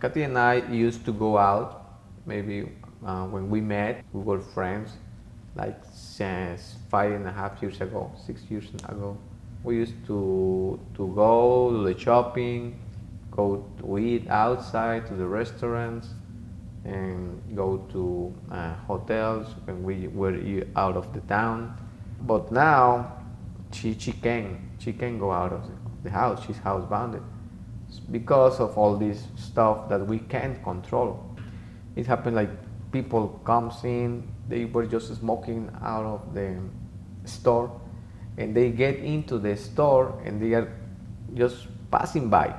Kathy and I used to go out. Maybe when we met, we were friends, like since 5.5 years ago, 6 years ago. We used to go to the shopping, go to eat outside to the restaurants, and go to hotels when we were out of the town. But now she can go out of the house. She's housebounded because of all this stuff that we can't control. It happened like people comes in, they were just smoking out of the store, and they get into the store and they are just passing by.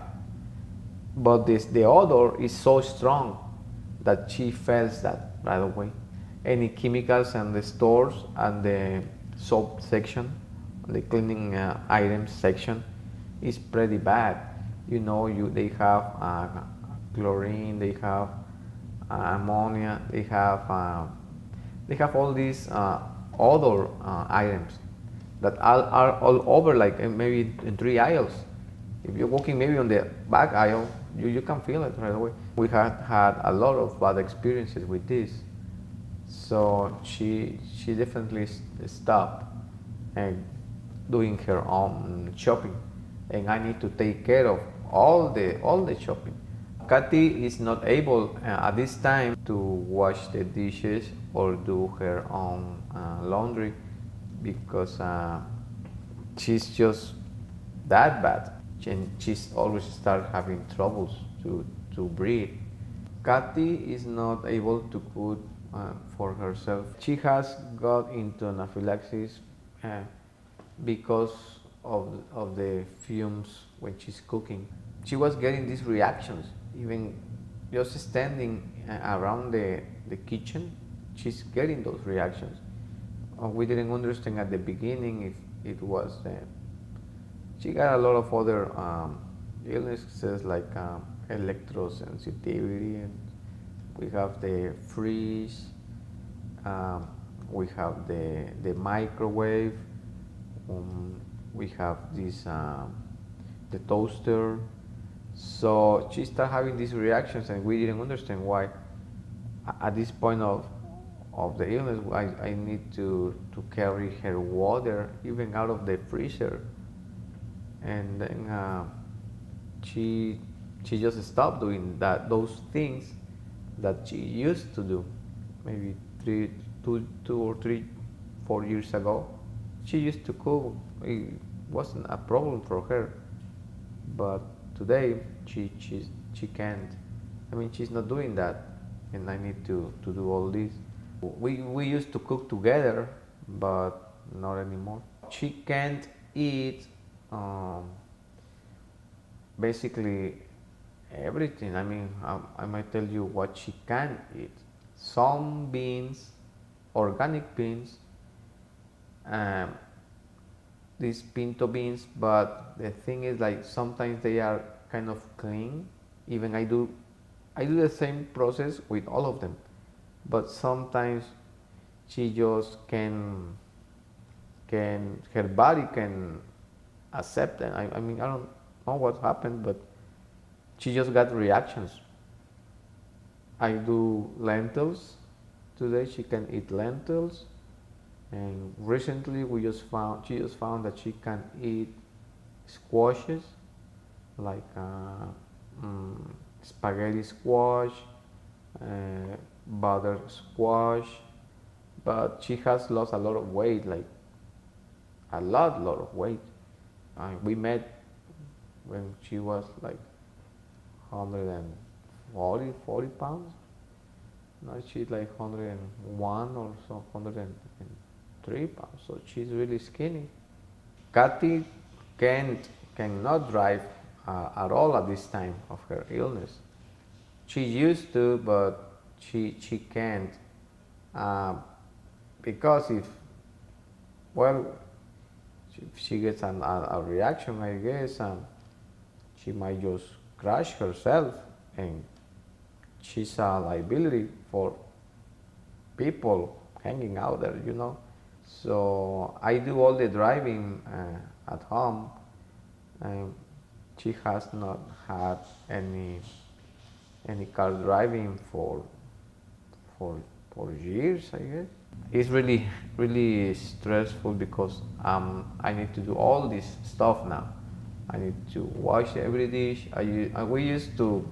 But the odor is so strong that she feels that right away. Any chemicals in the stores and the soap section, the cleaning items section, is pretty bad. They have chlorine, they have ammonia, they have all these other items that are all over, like maybe in 3 aisles. If you're walking maybe on the back aisle, you can feel it right away. We had a lot of bad experiences with this, so she definitely stopped and doing her own shopping, and I need to take care of all the shopping. Kathy is not able at this time to wash the dishes or do her own laundry because she's just that bad, and she's always start having troubles to breathe. Kathy is not able to cook for herself. She has got into anaphylaxis because of the fumes when she's cooking. She was getting these reactions, even just standing around the kitchen, she's getting those reactions. We didn't understand at the beginning if it was. She got a lot of other illnesses like electrosensitivity, and we have the freeze, we have the microwave, we have this the toaster. So she started having these reactions, and we didn't understand why. At this point of the illness, I need to carry her water even out of the freezer, and then she just stopped doing those things that she used to do maybe 2 or 3 4 years ago. She used to cook. It wasn't a problem for her, but today she can't. I mean, she's not doing that, and I need to do all this. We used to cook together, but not anymore. She can't eat basically everything. I mean, I might tell you what she can eat. Some beans, organic beans, these pinto beans, but the thing is, like, sometimes they are kind of clean. Even I do the same process with all of them, but sometimes she just can her body can accept it. I mean, I don't know what happened, but she just got reactions. I do lentils today. She can eat lentils, and recently she just found that she can eat squashes, like spaghetti squash, butter squash, but she has lost a lot of weight, like a lot of weight. We met when she was like 140 pounds. Now she's like 101 or so, 103 pounds. So she's really skinny. Kathy cannot drive at all at this time of her illness. She used to, but she can't because if she gets a reaction, I guess, she might just crash herself, and she's a liability for people hanging out there. So I do all the driving at home, and she has not had any any car driving for for years, I guess. It's really stressful because I need to do all this stuff now. I need to wash every dish. We used to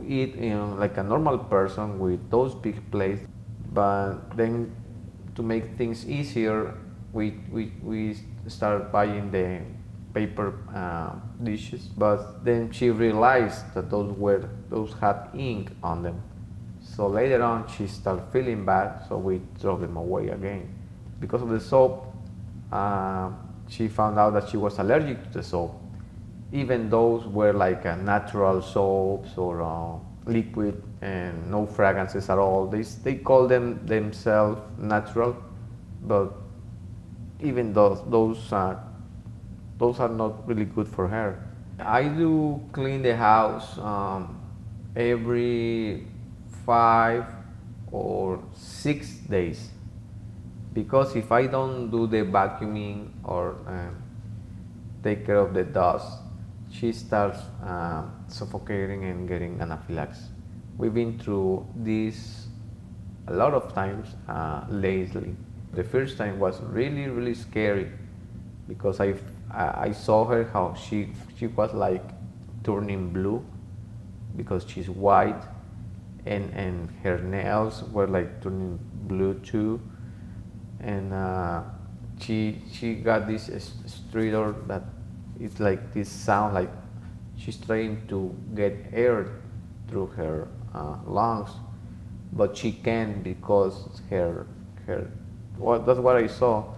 eat, like a normal person with those big plates, but then to make things easier, we started buying the paper dishes. But then she realized that those had ink on them. So later on, she started feeling bad, so we throw them away again. Because of the soap, she found out that she was allergic to the soap. Even those were like natural soaps or liquid and no fragrances at all. They call them themselves natural, but even those are not really good for her. I do clean the house every 5 or 6 days, because if I don't do the vacuuming or take care of the dust, she starts suffocating and getting anaphylaxis. We've been through this a lot of times lately. The first time was really scary because I saw her how she was like turning blue because she's white, and her nails were like turning blue too, and she got this stridor that it's like this sound like she's trying to get air through her lungs, but she can't because her well, that's what I saw,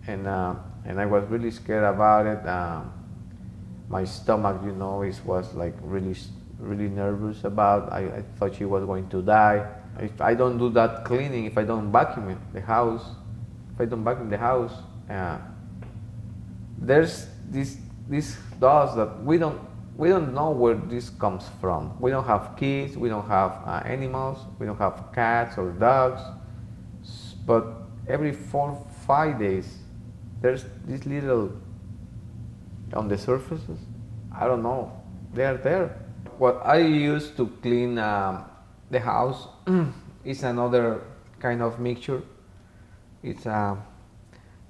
and I was really scared about it. My stomach, was like really nervous about. I thought she was going to die. If I don't do that cleaning, if I don't vacuum the house, there's this dust that we don't know where this comes from. We don't have kids, we don't have animals, we don't have cats or dogs, but every 4 or 5 days there's this little on the surfaces. I don't know, they are there. What I use to clean the house is another kind of mixture. It's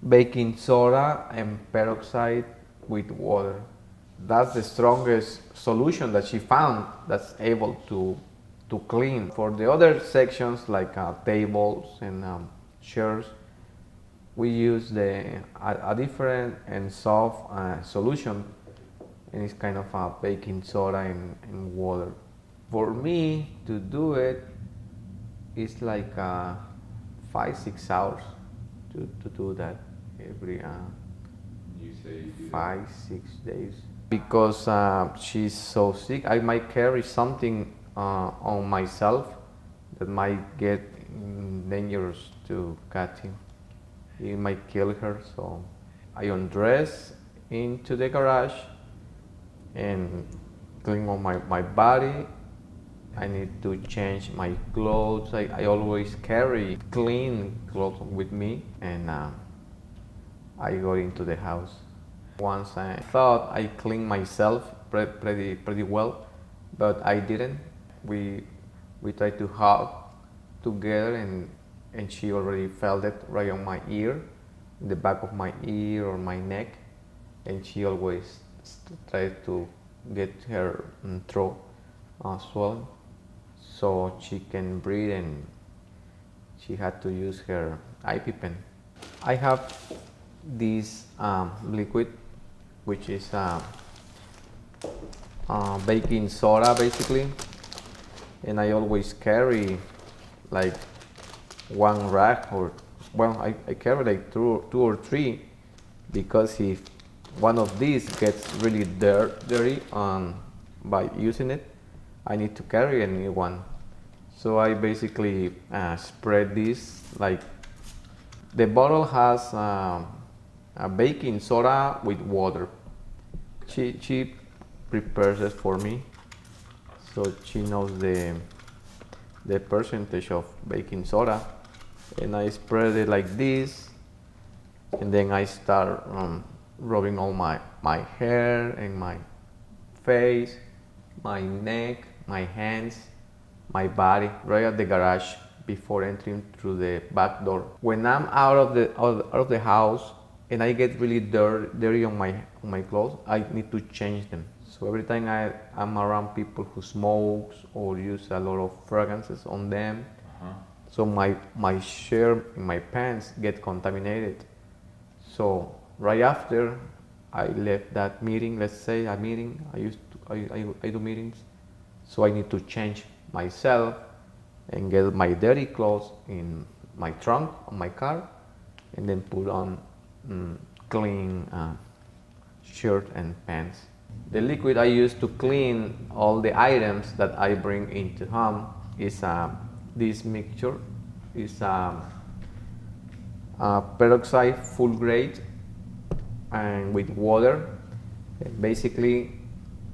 baking soda and peroxide with water. That's the strongest solution that she found that's able to clean. For the other sections like tables and chairs, we use a different and soft solution, and it's kind of baking soda and water. For me to do it, it's like 5-6 hours to do that every 5-6 days. Because she's so sick, I might carry something on myself that might get dangerous to Kathy. It might kill her, so I undress into the garage and clean on my body. I need to change my clothes. I always carry clean clothes with me, and I go into the house. Once I thought I cleaned myself pretty well, but I didn't. We tried to hug together, and she already felt it right on my ear, in the back of my ear or my neck, and she always tried to get her throat swollen so she can breathe, and she had to use her EpiPen. I have this liquid, which is baking soda basically, and I always carry like one rack, or I carry like two or three, because if one of these gets really dirty by using it, I need to carry a new one. So I basically spread this, like the bottle has a baking soda with water. She prepares it for me, so she knows the percentage of baking soda, and I spread it like this, and then I start rubbing all my hair and my face, my neck, my hands, my body, right at the garage before entering through the back door. When I'm out of the house and I get really dirty on my clothes, I need to change them. So every time I'm around people who smokes or use a lot of fragrances on them, so my shirt and my pants get contaminated. So right after I left that meeting, let's say a meeting, I do meetings, so I need to change myself and get my dirty clothes in my trunk of my car, and then put on clean shirt and pants. The liquid I use to clean all the items that I bring into home is this mixture. Is peroxide full grade and with water. And basically,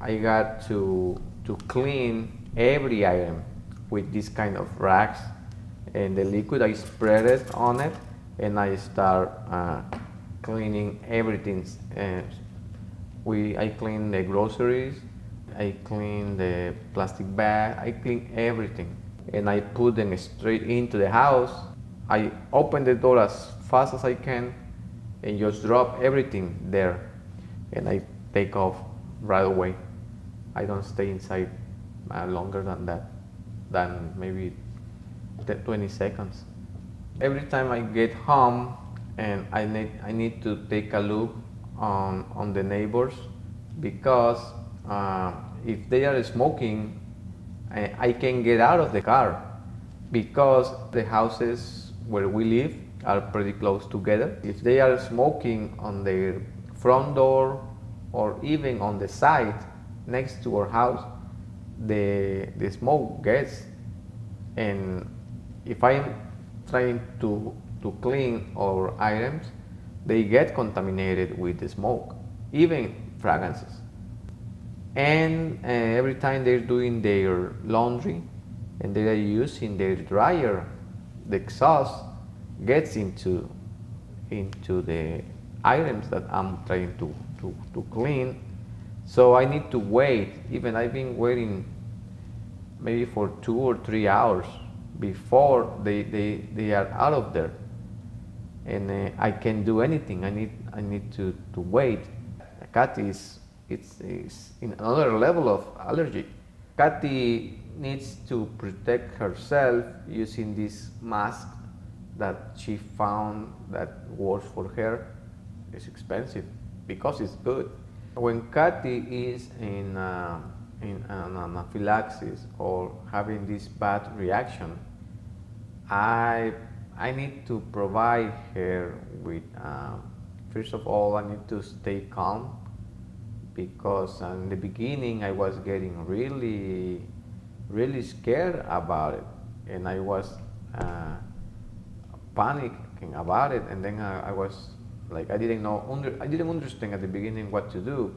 I got to clean every item with this kind of rags, and the liquid I spread it on it, and I start cleaning everything. I clean the groceries, I clean the plastic bag, I clean everything, and I put them straight into the house. I open the door as fast as I can and just drop everything there, and I take off right away. I don't stay inside longer than that, than maybe 20 seconds. Every time I get home and I need to take a look on the neighbors, because if they are smoking, I can get out of the car, because the houses where we live are pretty close together. If they are smoking on their front door or even on the side next to our house, the smoke gets, and if I'm trying to clean our items, they get contaminated with the smoke, even fragrances. And every time they're doing their laundry and they are using their dryer, the exhaust gets into the items that I'm trying to clean. So I need to wait. Even I've been waiting maybe for 2 or 3 hours before they are out of there, and I can't do anything. I need to wait. Kathy is in another level of allergy. Kathy needs to protect herself using this mask that she found that works for her. It's expensive because it's good. When Kathy is in anaphylaxis or having this bad reaction, I need to provide her with, first of all, I need to stay calm, because in the beginning I was getting really scared about it, and I was panicking about it, and then I was like, I didn't understand at the beginning what to do,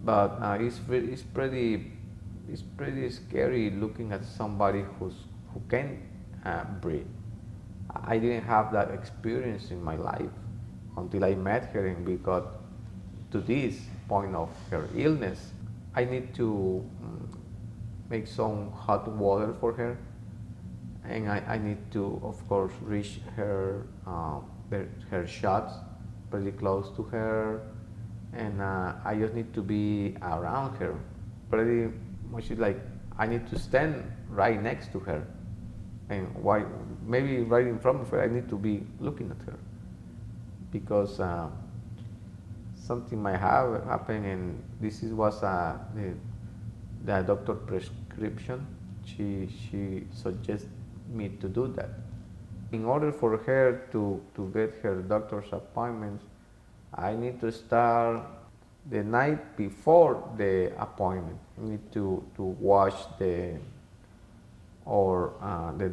but it's pretty scary looking at somebody who can breathe. I didn't have that experience in my life until I met her and we got to this point of her illness. I need to make some hot water for her, and I need to, of course, reach her shots pretty close to her, and I just need to be around her, pretty much like I need to stand right next to her, and maybe right in front of her. I need to be looking at her, because something might have happened, and this was the doctor prescription. She suggested me to do that. In order for her to get her doctor's appointments, I need to start the night before the appointment. I need to wash the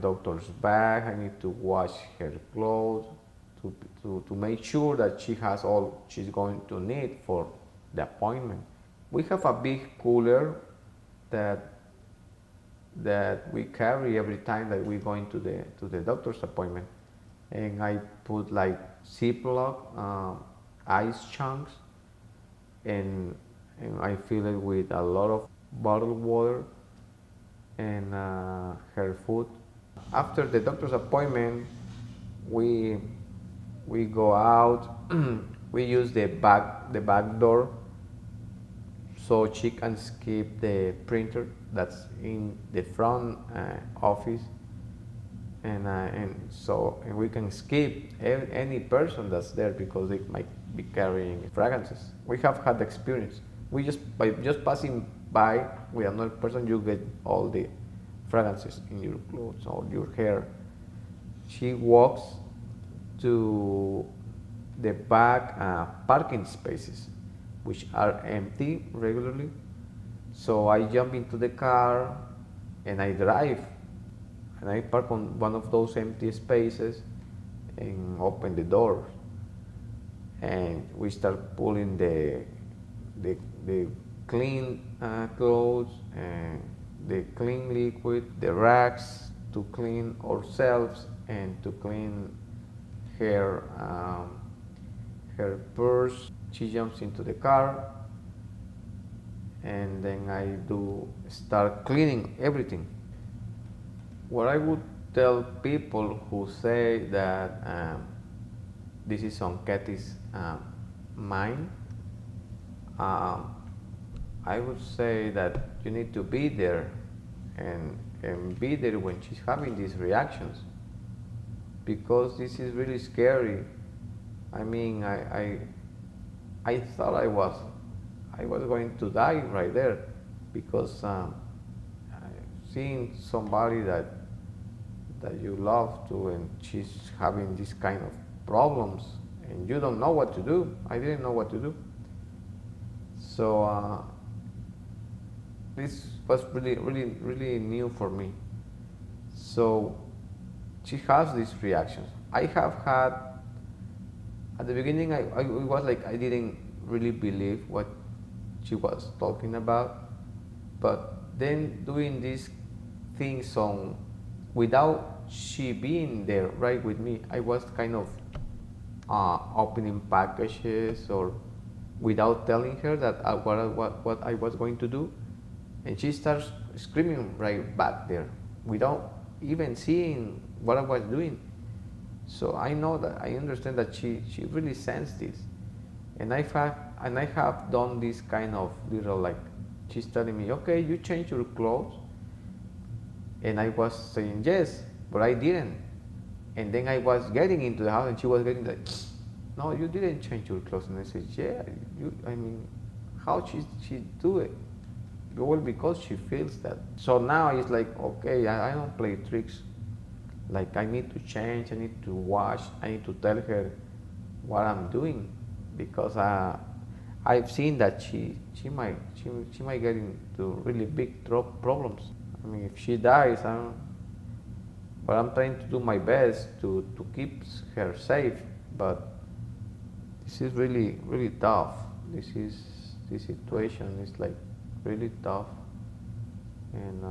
doctor's bag. I need to wash her clothes to make sure that she has all she's going to need for the appointment. We have a big cooler that we carry every time that we're going to the doctor's appointment, and I put like Ziploc ice chunks and and I fill it with a lot of bottled water and her food. After the doctor's appointment, we we go out. We use the back door so she can skip the printer that's in the front office, and we can skip any person that's there because they might be carrying fragrances. We have had experience. We just by just passing by with another person, you get all the fragrances in your clothes or your hair. She walks to the back parking spaces, which are empty regularly. So I jump into the car and I drive, and I park on one of those empty spaces and open the doors, and we start pulling the clean clothes and the clean liquid, the rags to clean ourselves and to clean her her purse. She jumps into the car, and then I do start cleaning everything. What I would tell people who say that this is on Kathy's mind, I would say that you need to be there and be there when she's having these reactions, because this is really scary. I mean, I thought I was going to die right there, because seeing somebody that you love to, and she's having this kind of problems, and you don't know what to do. I didn't know what to do. So this was really new for me. So she has these reactions. I have had, at the beginning, I was like, I didn't really believe what she was talking about, but then doing these things on without she being there right with me, I was kind of opening packages or without telling her that what I was going to do, and she starts screaming right back there without even seeing what I was doing. So I know that I understand that she really sensed this, and I have done this kind of little, like, she's telling me, okay, you change your clothes, and I was saying yes, but I didn't. And then I was getting into the house, and she was getting like, no, you didn't change your clothes. And I said, yeah, I mean, how she do it? Well, because she feels that. So now it's like, okay, I don't play tricks. Like, I need to change, I need to wash, I need to tell her what I'm doing, because I've seen that she might get into really big problems. I mean, if she dies, but I'm trying to do my best to keep her safe. But this is really tough. This situation is like really tough, and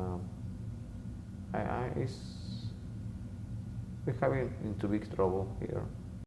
we're having into big trouble here.